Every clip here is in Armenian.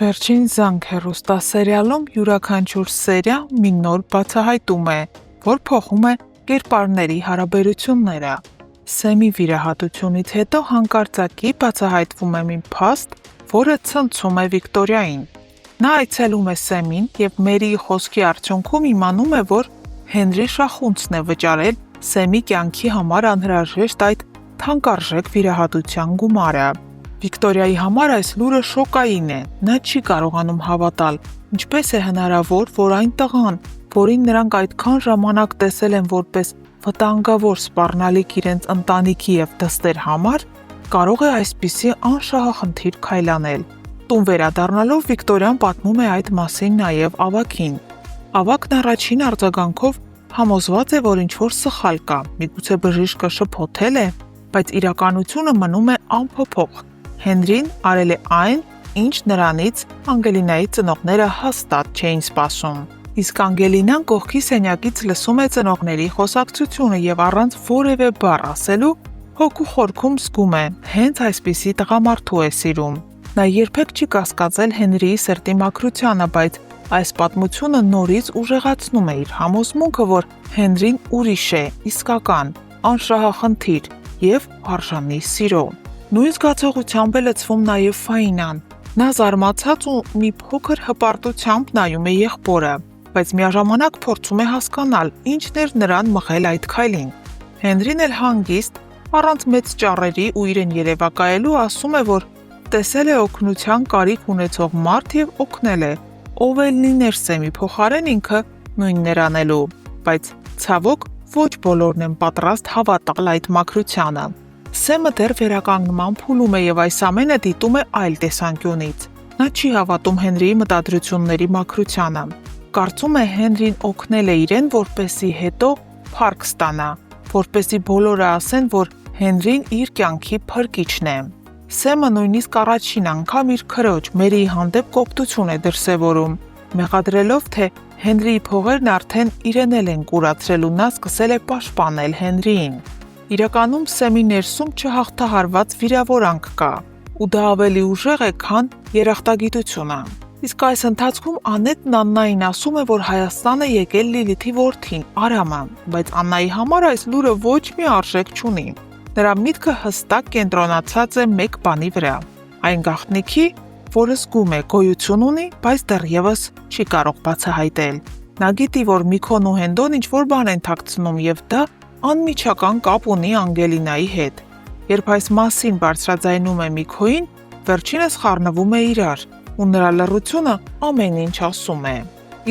Վերջին զանգ հեռուստասերիալում յուրաքանչյուր սերիա մի նոր բացահայտում է, որ փոխում է կերպարների հարաբերությունները։ Սեմի վիրահատությունից հետո հանկարծակի բացահայտվում է մի փաստ, որը ցնցում է Վիկտորիային։ Նա այցելում է Սեմին և Մերիի խոսքի արդյունքում իմանում է, որ Հենրի շախունցն է վճարել Սեմի կյանքի համար անհրաժեշտ այդ թանկարժեք վիրահատության գումարը։ Վիկտորիայի համար այս լուրը շոկային է, նա չի կարողանում հավատալ, ինչպես է հնարավոր, որ այն տղան, որին նրանք այդքան ժամանակ տեսել են որպես վտանգավոր սպառնալիք իրենց ընտանիքի և դստեր համար, կարող է այսպիսի անշահախնդիր քայլ անել։ Տուն վերադառնալով Վիկտորիան պատմում է այդ մասին նաև Ավագին։ Ավագն առաջին արձագանքով համոզված է, որ ինչ-որ սխալ կա, միգուցե բժիշկը շփոթել է, բայց իրականությունը մնում է անփոփոխ։ Հենրին արել է այն, ինչ նրանից Անգելինայի ծնողները հաստատ չէին սպասում։ Իսկ Անգելինան կողքի սենյակից լսում է ծնողների խոսակցությունը և առանց որևէ բառ ասելու հոգու խորքում զգում է, հենց այսպիսի տղամարդու է սիրում։ Նա երբեք չի կասկածել Հենրիի սրտի մաքրությանը, բայց այս պատմությունը նորից ուժեղացնում է իր համոզմունքը, որ Հենրին ուրիշ է, իսկական, անշահախնդիր և արժանի սիրո։ Նույն զգացողությամբ է լցվում նաև Ֆաինան։ Նա զարմացած ու մի փոքր հպարտությամբ նայում է եղբորը, բայց միաժամանակ փորձում է հասկանալ, ինչն էր նրան մղել այդ քայլին։ Հենրին էլ հանգիստ, առանց մեծ ճառերի ու իրեն երևակայելու ասում է, որ տեսել է օգնության կարիք ունեցող մարդ և օգնել է, ով էլ լիներ Սեմի փոխարեն ինքը նույնն էր անելու, բայց ցավոք ոչ բոլորն են պատրաստ հավատալ այդ մաքրությանը։ Սեմը դեռ վերականգնման փուլում է և այս ամենը դիտում է այլ տեսանկյունից։ Նա չի հավատում Հենրիի մտադրությունների մաքրությանը։ Կարծում է Հենրին օգնել է իրեն, որպեսզի հետո փառք ստանա, որպեսզի բոլորը ասեն, որ Հենրին իր կյանքի փրկիչն է։ Սեմը նույնիսկ առաջին անգամ իր քրոջ Մերիի հանդեպ կոպտություն է դրսևորում, մեղադրելով, թե Հենրիի փողերն արդեն իրեն էլ են կուրացրել ու նա սկսել է պաշտպանել Հենրիին։ Իրականում Սեմի ներսում չհաղթահարված վիրավորանք կա, ու դա ավելի ուժեղ է, քան երախտագիտությունը։ Իսկ այս ընթացքում Անետն Աննային ասում է, որ Հայաստան է եկել Լիլիթի որդին, Արամը, բայց Աննայի համար այս լուրը ոչ մի արժեք չունի։ Նրա միտքը հստակ կենտրոնացած է մեկ բանի վրա՝ այն գաղտնիքի, որը զգում է, գոյություն ունի, բայց դեռևս չի կարող բացահայտել։ Նա գիտի, որ Միքոն ու Հենդոն ինչ-որ բան են թաքցնում և դա անմիջական կապ ունի Անգելինայի հետ։ Երբ այս մասին բարձրաձայնում է Միքոին, վերջինս խառնվում է իրար, ու նրա լռությունը ամեն ինչ ասում է։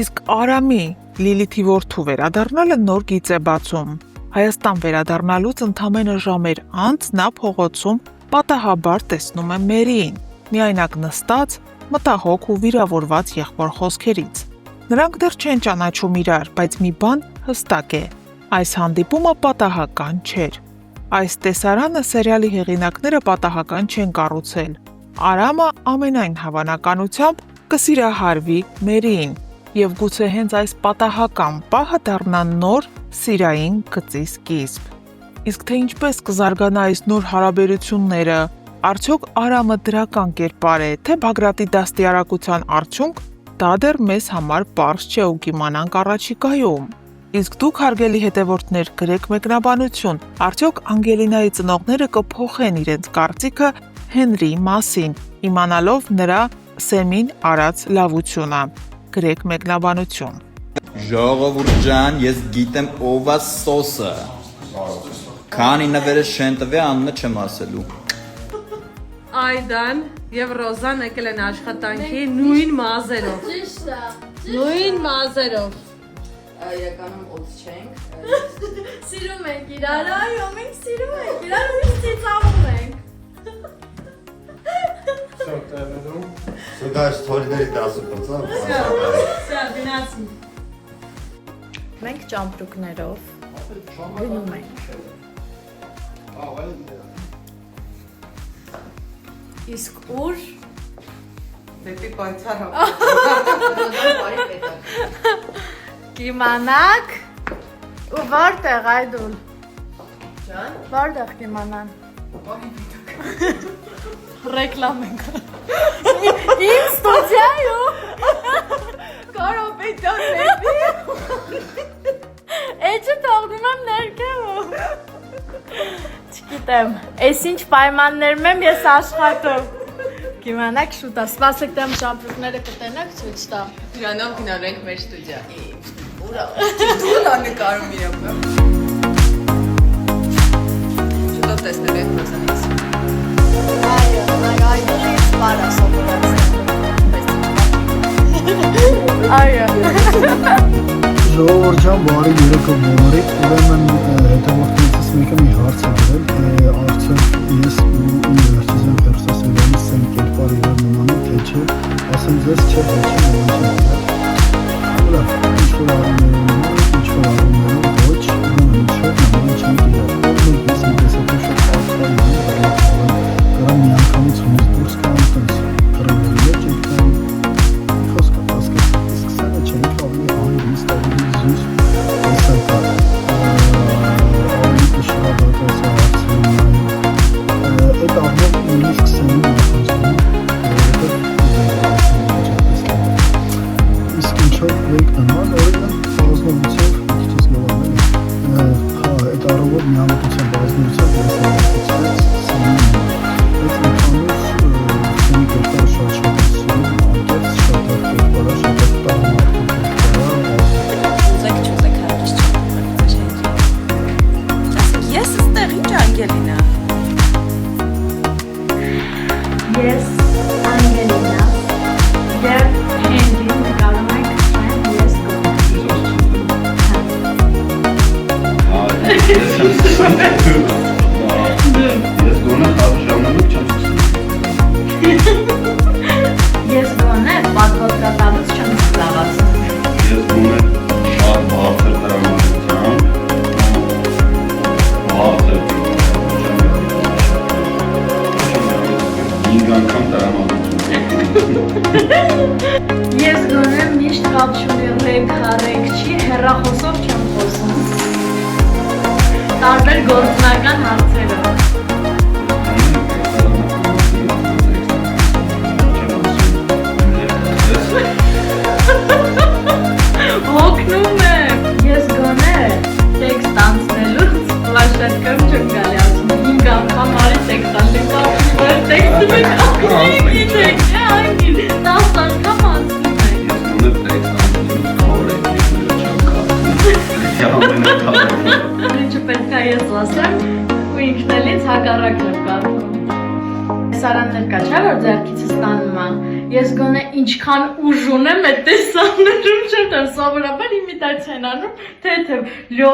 Իսկ Արամի Լիլիթի որդու վերադառնալը նոր գիծ է բացում։ Հայաստան վերադառնալուց ընդամենը ժամեր անց նա փողոցում պատահաբար տեսնում է Մերիին, միայնակ նստած, մտահոգ ու վիրավորված եղբոր խոսքերից։ Նրանք դեռ չեն ճանաչում իրար, բայց մի բան հստակ է. այս հանդիպումը պատահական չէր։ Այս տեսարանը սերիալի հեղինակները պատահական չեն կառուցել։ Արամը ամենայն հավանականությամբ կսիրահարվի Մերիին, և գուցե հենց այս պատահական պահը դառնա նոր սիրային գծի սկիզբ։ Իսկ թե ինչպես կզարգանա այս նոր հարաբերությունները, արդյոք Արամը դրական կերպար է, թե Բագրատի դաստիարակության արդյունք, դա դեռ մեզ համար պարզ չէ ու կիմանանք առաջիկայում։ Իսկ դուք, հարգելի հետևորդներ, գրեք մեկնաբանություն, արդյոք Անգելինայի ծնողները կփոխեն իրենց կարծիքը Հենրիի մասին, իմանալով նրա Սեմին արած լավությունը։ Գրեք մեկնաբանություն։ Ժողովուրդ ջան, ես գիտեմ ով է սոսը։ Քանի նվերը չեն տվի, անունը չեմ ասելու։ Այդան եւ Ռոզան եկել են աշխատանքի նույն մազերով։ Ճիշտ է։ Նույն մազերով։ Իրականում ոց չենք։ Սիրում ենք իրար, այո, մենք սիրում ենք իրար ու ծիծաղում ենք։ Սուգաշ թորիների 10%, Սա դինացի։ Մենք ճամպրուկներով գնում ենք։ Իսկ ուր Դեպի պայծառ։ կիմանաք ու որտեղ այդուլ։ Ջան, որտեղ կիմանան։ Ռեկլամ ենք։ Իմ ստուդիա։ գիտեմ։ Էս ինչ պայմաններում եմ ես աշխատում։ Կիմանաք շուտա, սպասեք դեմ ճամպրուկները կտենակ ցույց տա։ Դրանով գնալու ենք մեր ստուդիա։ Ուրա։ Դու նկարում իրեմ։ Շուտով տեսնելու ենք process-ից։ Այո, բարա սովորացել։ Այո։ Ժողովուրդ ջան, բարի երեկո բոլորի։ Ուրեմն հետևորդներից մեկը մի հարց է գրել, արդյոք ես վերջիզեմ պերսոսելանի սեմ կերպար իրար նմանում, թե չէ, ասեմ ձեզ չէ, ոչ է նման չէ։ Ուրա, ինչ-որ արումներում, ինչ-որ արումներում, ոչ, ուրեմն ինչ-որ նման չեմ իրար։ Ովն ես մի տեսակում շատ արդվային եմ, կարամ մի անգամից հունից դուրս կամ տենց կրելի մեջ եկնեմ, խոսքը պասկես, իսկ սենը չենք ավելի անգիստ, ավելի զուս, տեսակար, ավելի կշրաբատ ես հարցրին նայում, այդ առնով նույնիսկ սենին նախանցնում, իսկ ինչով վեք նման, օրինակ բազնովությամբ, քիչից լավան այդ առովով միամտության բազնովությամբ ես նախացած սենին նման, այդ ընդհանուր սենի կերպարը շատ շատ է սիրում, անկեղծ շատ է կերպարը, շատ է տաղմարտու կերպարը, Չուզեք հարից չեմ։ Ես ստեղ ինչ Անգելինա։ Ես Անգելինա, և հենդին նկարում եք այն ես Ես գոնե տավ ժամանակ չեմ Ես գոնե պատվոտկատավից չեմ սլավացում Ես գոնե շատ բարձր տրամադրությամբ բարձր ինգ անգամ տրամադրություն Ես գոնե միշտ կապչունի ռեկ չի, հեռախոսով չեմ խոսում Տարբեր գործնական հարցերով Հոգնում եմ, ես գոնե տեքստ անցնելուց վաշտարկում չեմ գալի ասում 5 անգամ արի տեքստ անցնեմ կապչունի տեքստը մեկ գիտեք, անգիր, 10 անգամ անցնում եք Ես գոնե տեքստ անցնելուց կավոր եք Ինչը պետք է ես լասեմ ու ինքն էլ ինձ հակառակն եմ կարդում Տեսարաններ կա չէ որ ձեռքիցս տանում է Ես գոնե ինչքան ուժ ունեմ այդ տեսաներում չեմ տան սովորաբար իմիտացիա են անում թեթև լյով